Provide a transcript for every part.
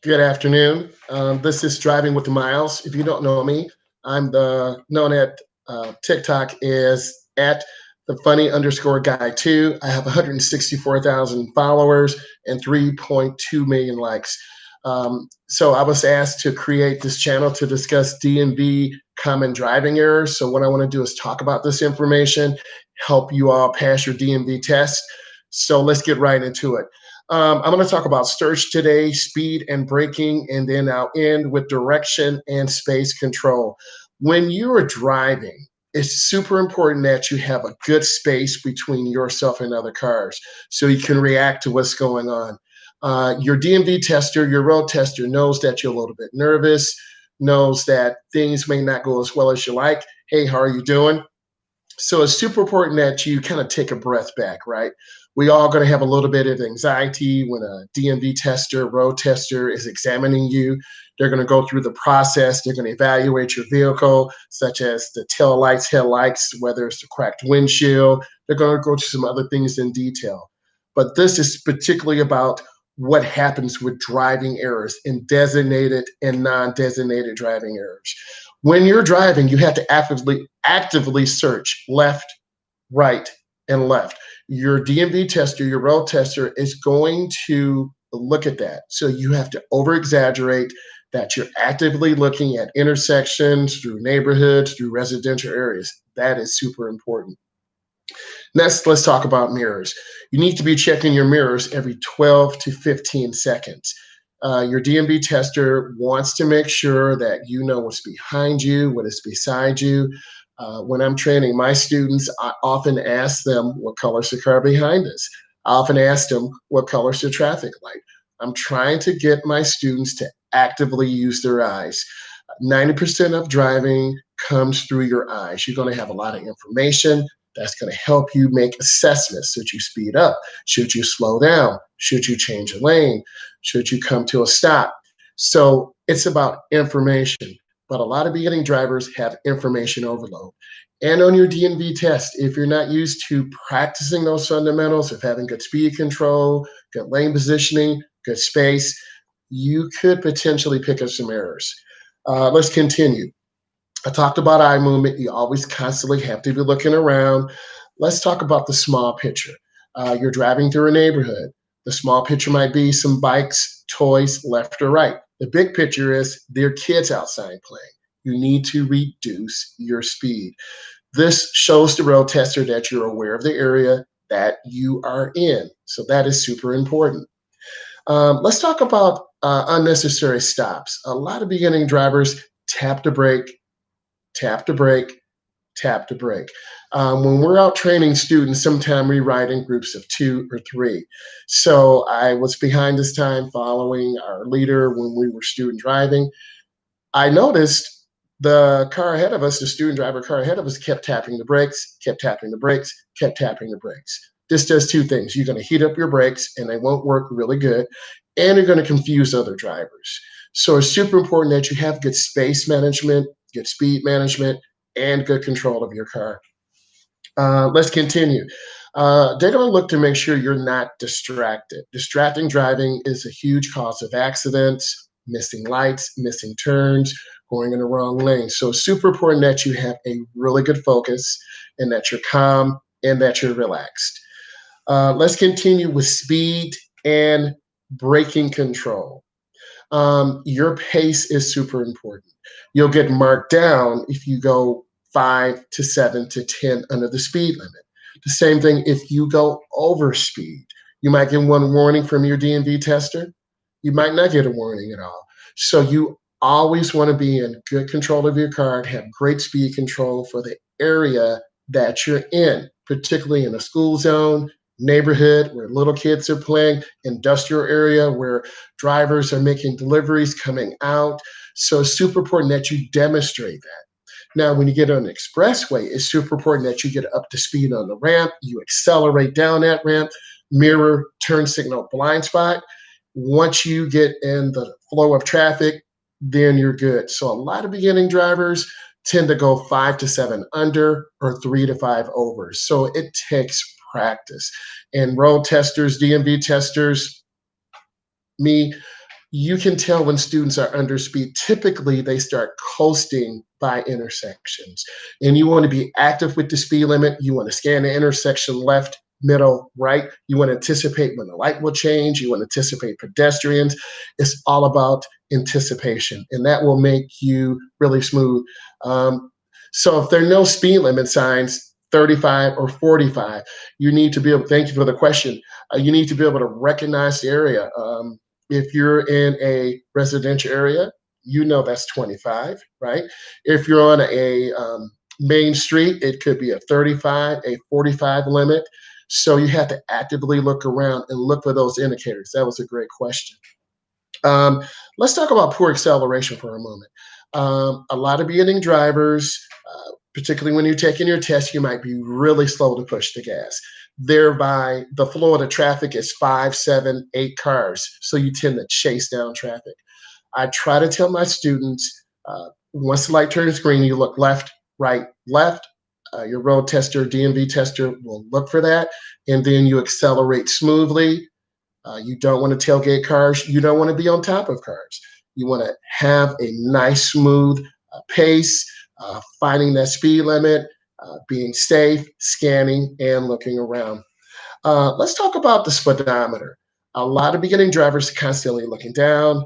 Good afternoon. This is Driving with Myles. If you don't know me, I'm known at TikTok as at the funny underscore guy two. I have 164,000 followers and 3.2 million likes. So I was asked to create this channel to discuss DMV common driving errors. So what I want to do is talk about this information, help you all pass your DMV test. So let's get right into it. I'm going to talk about search today, speed and braking, and then I'll end with direction and space control. When you are driving, it's super important that you have a good space between yourself and other cars so you can react to what's going on. Your DMV tester, your road tester knows that you're a little bit nervous, knows that things may not go as well as you like. Hey, how are you doing? So it's super important that you kind of take a breath back, right? We all going to have a little bit of anxiety when a DMV tester, road tester is examining you. They're going to go through the process. They're going to evaluate your vehicle, such as the tail lights, headlights, whether it's the cracked windshield. They're going to go through some other things in detail. But this is particularly about what happens with driving errors in designated and non-designated driving errors. When you're driving, you have to actively search left, right, and left. Your DMV tester, your road tester is going to look at that. So you have to over exaggerate that you're actively looking at intersections, through neighborhoods, through residential areas. That is super important. Next, let's talk about mirrors. You need to be checking your mirrors every 12 to 15 seconds. Your DMV tester wants to make sure that you know what's behind you, what is beside you. When I'm training my students, I often ask them what color's the car behind us. I often ask them what color's the traffic light. I'm trying to get my students to actively use their eyes. 90% of driving comes through your eyes. You're going to have a lot of information that's going to help you make assessments. Should you speed up? Should you slow down? Should you change a lane? Should you come to a stop? So it's about information. But a lot of beginning drivers have information overload. And on your DNV test, if you're not used to practicing those fundamentals of having good speed control, good lane positioning, good space, you could potentially pick up some errors. Let's continue. I talked about eye movement. You always constantly have to be looking around. Let's talk about the small picture. You're driving through a neighborhood. The small picture might be some bikes, toys, left or right. The big picture is there are kids outside playing. You need to reduce your speed. This shows the road tester that you're aware of the area that you are in. So that is super important. Let's talk about unnecessary stops. A lot of beginning drivers tap the brake, tap the brake, tap the brake. When we're out training students, sometimes we ride in groups of two or three. So I was behind this time following our leader when we were student driving. I noticed the car ahead of us, the student driver car ahead of us, kept tapping the brakes, kept tapping the brakes, kept tapping the brakes. This does two things. You're going to heat up your brakes and they won't work really good, and you're going to confuse other drivers. So it's super important that you have good space management, good speed management, and good control of your car. Let's continue. They're going to look to make sure you're not distracted. Distracting driving is a huge cause of accidents, missing lights, missing turns, going in the wrong lane. So it's super important that you have a really good focus and that you're calm and that you're relaxed. Let's continue with speed and braking control. Your pace is super important. You'll get marked down if you go 5 to 7 to 10 under the speed limit. The same thing if you go over speed. You might get one warning from your DMV tester. You might not get a warning at all. So you always want to be in good control of your car and have great speed control for the area that you're in, particularly in a school zone, neighborhood where little kids are playing, industrial area where drivers are making deliveries coming out. So it's super important that you demonstrate that. Now, when you get on an expressway, it's super important that you get up to speed on the ramp. You accelerate down that ramp, mirror, turn signal, blind spot. Once you get in the flow of traffic, then you're good. So a lot of beginning drivers tend to go 5 to 7 under or 3 to 5 over. So it takes practice. And road testers, DMV testers, me, You can tell when students are under speed. Typically, they start coasting by intersections. And you want to be active with the speed limit. You want to scan the intersection left, middle, right. You want to anticipate when the light will change. You want to anticipate pedestrians. It's all about anticipation, and that will make you really smooth. Um, so if there are no speed limit signs, 35 or 45, you need to be able, thank you for the question, you need to be able to recognize the area. If you're in a residential area, you know that's 25, right? If you're on a main street, it could be a 35, a 45 limit. So you have to actively look around and look for those indicators. That was a great question. Um, let's talk about poor acceleration for a moment. A lot of beginning drivers, particularly when you're taking your test, you might be really slow to push the gas. Thereby, the flow of the traffic is 5, 7, 8 cars. So you tend to chase down traffic. I try to tell my students once the light turns green, you look left, right, left. Your road tester, DMV tester will look for that. And then you accelerate smoothly. You don't want to tailgate cars. You don't want to be on top of cars. You want to have a nice, smooth pace, finding that speed limit, being safe, scanning, and looking around. Let's talk about the speedometer. A lot of beginning drivers are constantly looking down,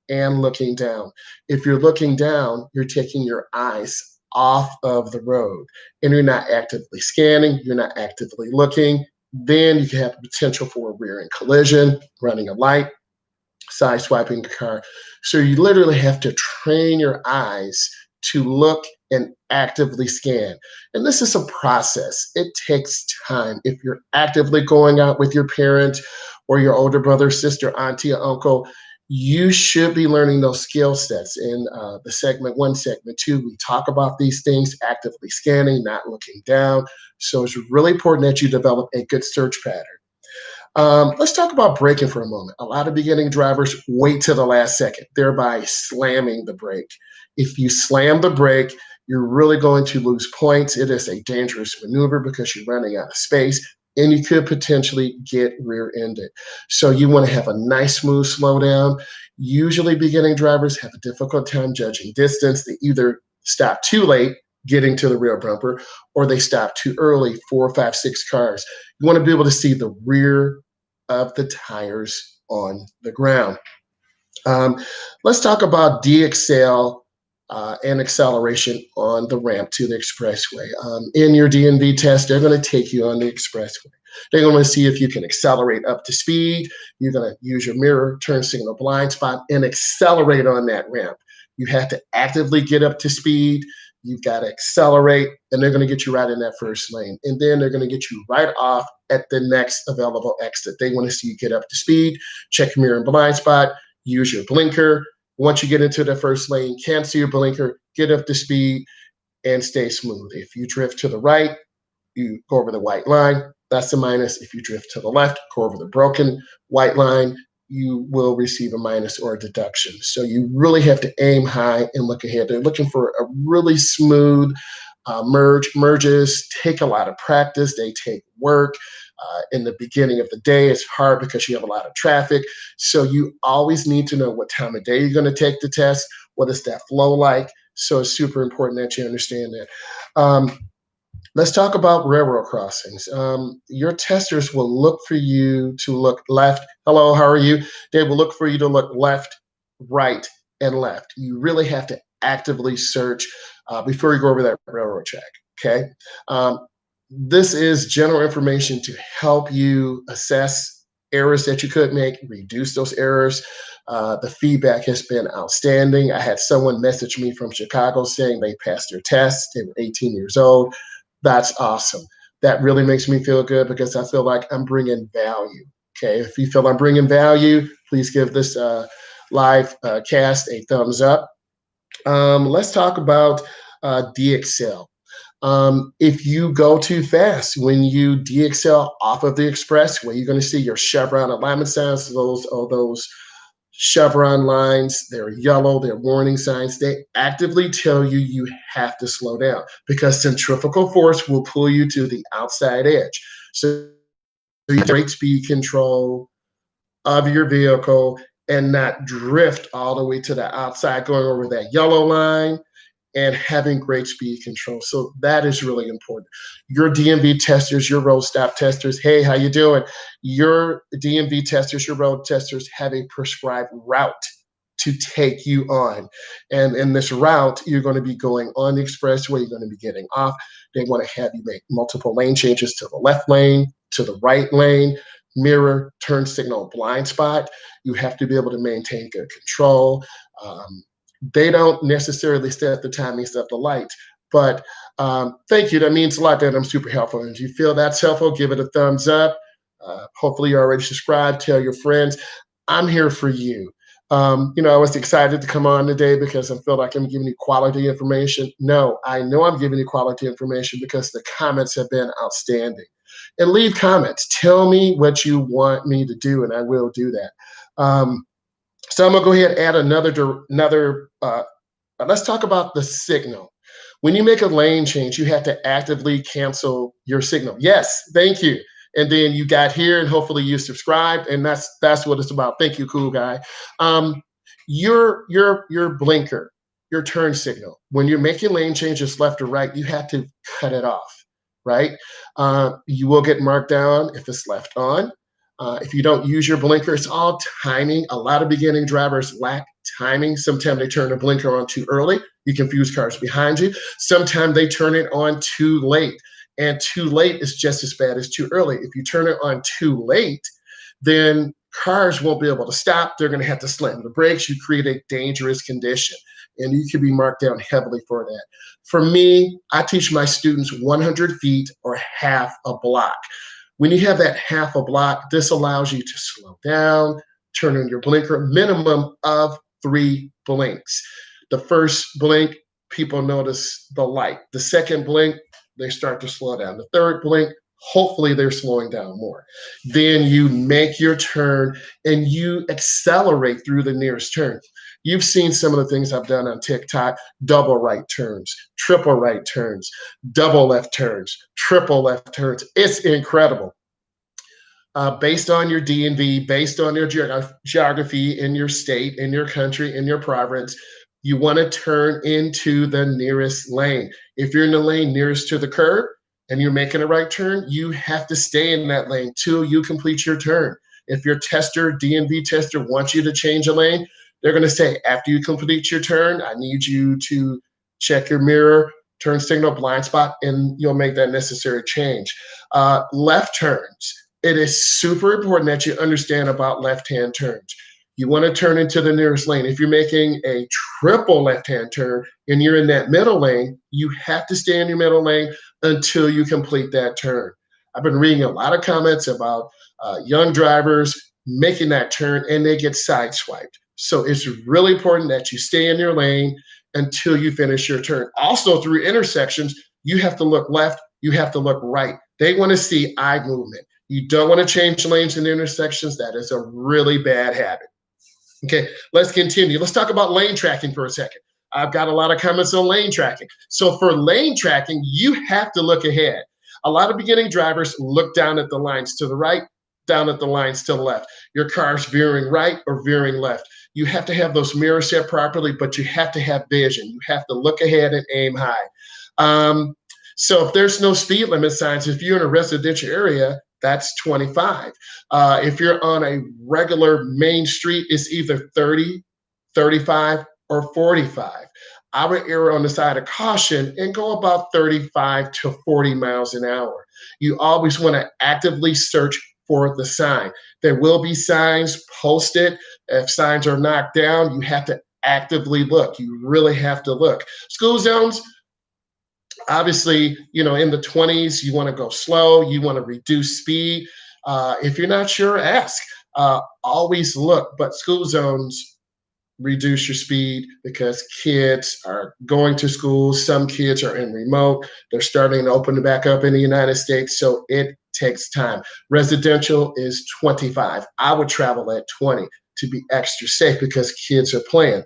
and looking down. If you're looking down, you're taking your eyes off of the road and you're not actively scanning, you're not actively looking. Then you can have the potential for a rear end collision, running a light, side swiping a car. So you literally have to train your eyes to look and actively scan. And this is a process. It takes time. If you're actively going out with your parent or your older brother, sister, auntie, or uncle, you should be learning those skill sets. In the segment one, segment two, we talk about these things, actively scanning, not looking down. So it's really important that you develop a good search pattern. Let's talk about braking for a moment. A lot of beginning drivers wait to the last second, thereby slamming the brake. If you slam the brake, you're really going to lose points. It is a dangerous maneuver because you're running out of space and you could potentially get rear ended. So you want to have a nice, smooth slowdown. Usually, beginning drivers have a difficult time judging distance. They either stop too late getting to the rear bumper or they stop too early, 4, 5, 6 cars. You want to be able to see the rear of the tires on the ground. Um, let's talk about DXL and acceleration on the ramp to the expressway. In your DNV test, they're going to take you on the expressway. They're going to see if you can accelerate up to speed. You're going to use your mirror, turn signal blind spot, and accelerate on that ramp. You have to actively get up to speed. You've got to accelerate, and they're going to get you right in that first lane. And then they're going to get you right off at the next available exit. They want to see you get up to speed, check your mirror and blind spot, use your blinker. Once you get into the first lane, cancel your blinker, get up to speed, and stay smooth. If you drift to the right, you go over the white line. That's a minus. If you drift to the left, go over the broken white line, you will receive a minus or a deduction. So you really have to aim high and look ahead. They're looking for a really smooth merges take a lot of practice. They take work. In the beginning of the day, it's hard because you have a lot of traffic. So you always need to know what time of day you're going to take the test. What is that flow like? So it's super important that you understand that. Let's talk about railroad crossings. Your testers will look for you to look left. Hello, how are you? They will look for you to look left, right, and left. You really have to actively search before you go over that railroad track. Okay. This is general information to help you assess errors that you could make, reduce those errors. The feedback has been outstanding. I had someone message me from Chicago saying they passed their test. They were 18 years old. That's awesome. That really makes me feel good because I feel like I'm bringing value. Okay. If you feel I'm bringing value, please give this live cast a thumbs up. Let's talk about DXL. If you go too fast, when you DXL off of the expressway, you're going to see your chevron alignment signs. Those chevron lines, they're yellow, they're warning signs. They actively tell you you have to slow down because centrifugal force will pull you to the outside edge. So you have great speed control of your vehicle and not drift all the way to the outside, going over that yellow line, and having great speed control. So that is really important. Your DMV testers, your road stop testers, hey, how you doing? Your DMV testers, your road testers have a prescribed route to take you on. And in this route, you're going to be going on the expressway, you're going to be getting off. They want to have you make multiple lane changes to the left lane, to the right lane, mirror, turn signal, blind spot. You have to be able to maintain good control. They don't necessarily set the timing, set the light. But thank you. That means a lot that I'm super helpful. And if you feel that's helpful, give it a thumbs up. Hopefully, you're already subscribed. Tell your friends. I'm here for you. I was excited to come on today because I feel like I'm giving you quality information. No, I know I'm giving you quality information because the comments have been outstanding. And leave comments. Tell me what you want me to do, and I will do that. So I'm gonna go ahead and add another. Let's talk about the signal. When you make a lane change, you have to actively cancel your signal. Yes, thank you. And then you got here, and hopefully you subscribed, and that's what it's about. Thank you, cool guy. Um, your blinker, your turn signal. When you're making lane changes left or right, you have to cut it off, right? You will get marked down if it's left on. If you don't use your blinker, it's all timing. A lot of beginning drivers lack timing. Sometimes they turn the blinker on too early. You confuse cars behind you. Sometimes they turn it on too late. And too late is just as bad as too early. If you turn it on too late, then cars won't be able to stop. They're going to have to slam the brakes. You create a dangerous condition, and you could be marked down heavily for that. For me, I teach my students 100 feet or half a block. When you have that half a block, this allows you to slow down, turn on your blinker, minimum of 3 blinks. The first blink, people notice the light. The second blink, they start to slow down. The third blink, hopefully they're slowing down more. Then you make your turn and you accelerate through the nearest turn. You've seen some of the things I've done on TikTok: double right turns, triple right turns, double left turns, triple left turns. It's incredible. Based on your DNV, based on your geography in your state, in your country, in your province, you want to turn into the nearest lane. If you're in the lane nearest to the curb and you're making a right turn, you have to stay in that lane till you complete your turn. If your tester, DNV tester, wants you to change a lane, they're going to say, after you complete your turn, I need you to check your mirror, turn signal, blind spot, and you'll make that necessary change. Left turns. It is super important that you understand about left-hand turns. You want to turn into the nearest lane. If you're making a triple left-hand turn and you're in that middle lane, you have to stay in your middle lane until you complete that turn. I've been reading a lot of comments about young drivers making that turn and they get sideswiped. So it's really important that you stay in your lane until you finish your turn. Also, through intersections, you have to look left, you have to look right. They want to see eye movement. You don't want to change lanes in intersections. That is a really bad habit. Okay, let's continue. Let's talk about lane tracking for a second. I've got a lot of comments on lane tracking. So for lane tracking, you have to look ahead. A lot of beginning drivers look down at the lines to the right, down at the lines to the left. Your car's veering right or veering left. You have to have those mirrors set properly, but you have to have vision. You have to look ahead and aim high. So if there's no speed limit signs, if you're in a residential area, that's 25. If you're on a regular main street, it's either 30, 35, or 45. I would err on the side of caution and go about 35 to 40 miles an hour. You always want to actively search for the sign. There will be signs posted. If signs are knocked down, you have to actively look. You really have to look. School zones, obviously, in the 20s, you want to go slow, you want to reduce speed. If you're not sure, ask. Always look, but school zones, reduce your speed because kids are going to school. Some kids are in remote. They're starting to open back up in the United States, so it takes time. Residential is 25. I would travel at 20 to be extra safe because kids are playing.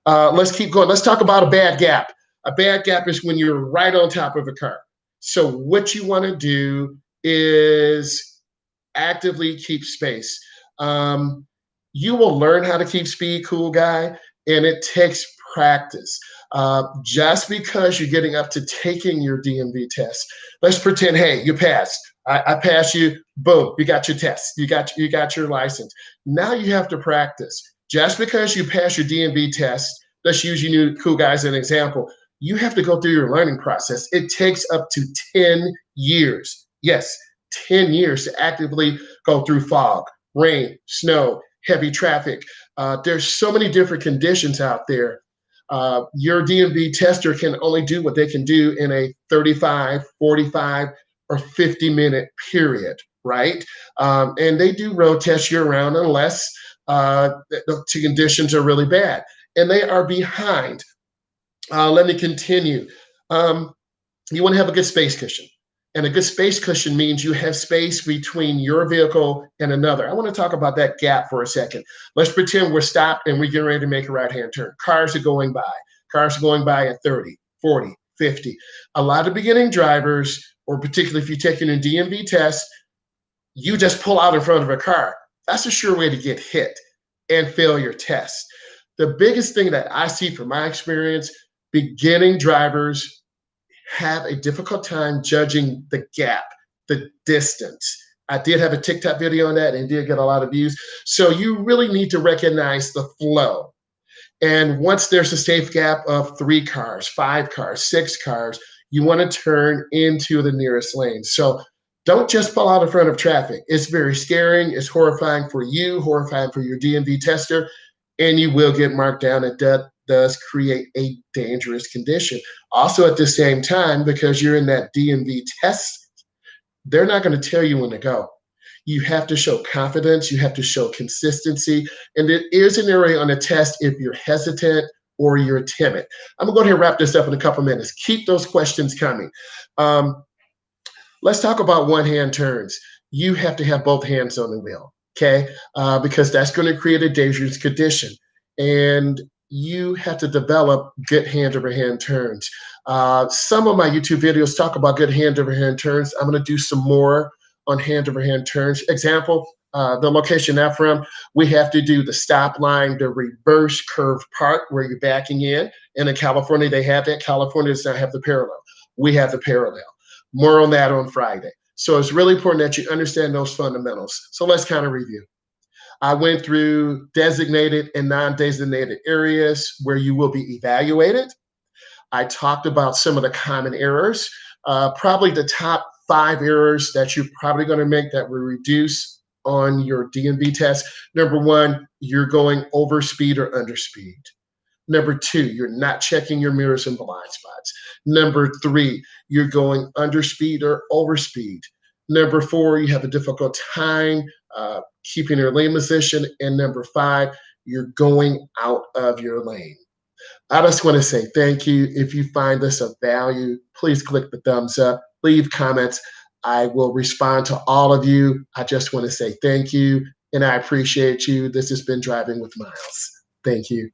Let's keep going. Let's talk about a bad gap. A bad gap is when you're right on top of a car. So what you want to do is actively keep space. You will learn how to keep speed cool, guy, and it takes practice. Just because you're getting up to taking your DMV test, let's pretend, hey, you passed. I passed you. Boom, you got your test. You got your license. Now you have to practice. Just because you pass your DMV test, let's use you new cool guy as an example. You have to go through your learning process. It takes up to 10 years. Yes, 10 years to actively go through fog, rain, snow, heavy traffic. There's so many different conditions out there. Your DMV tester can only do what they can do in a 35, 45, or 50-minute period, right? And they do road test year round unless the conditions are really bad. And they are behind. Let me continue. Um, you want to have a good space cushion. And a good space cushion means you have space between your vehicle and another. I want to talk about that gap for a second. Let's pretend we're stopped and we're getting ready to make a right hand turn. Cars are going by. Cars are going by at 30, 40, 50. A lot of beginning drivers, or particularly if you're taking a DMV test, you just pull out in front of a car. That's a sure way to get hit and fail your test. The biggest thing that I see from my experience, beginning drivers have a difficult time judging the gap, the distance. I did have a TikTok video on that and did get a lot of views. So you really need to recognize the flow. And once there's a safe gap of 3 cars, 5 cars, 6 cars, you want to turn into the nearest lane. So don't just pull out in front of traffic. It's very scaring. It's horrifying for you, horrifying for your DMV tester, and you will get marked down. It does create a dangerous condition. Also, at the same time, because you're in that DMV test, they're not going to tell you when to go. You have to show confidence, you have to show consistency, and it is an area on a test if you're hesitant or you're timid. I'm going to go ahead and wrap this up in a couple minutes. Keep those questions coming. Um, let's talk about one hand turns. You have to have both hands on the wheel, okay? Because that's going to create a dangerous condition. And you have to develop good hand over hand turns. Some of my YouTube videos talk about good hand over hand turns. I'm going to do some more on hand over hand turns. Example, the location I'm from, we have to do the stop line, the reverse curve part where you're backing in. And in California, they have that. California does not have the parallel. We have the parallel. More on that on Friday. So it's really important that you understand those fundamentals. So let's kind of review. I went through designated and non-designated areas where you will be evaluated. I talked about some of the common errors, probably the top 5 errors that you're probably going to make that will reduce on your DMV test. Number 1, you're going over speed or under speed. Number 2, you're not checking your mirrors and blind spots. Number 3, you're going under speed or over speed. Number 4, you have a difficult time keeping your lane position. And number 5, you're going out of your lane. I just want to say thank you. If you find this of value, please click the thumbs up, leave comments. I will respond to all of you. I just want to say thank you, and I appreciate you. This has been Driving with Myles. Thank you.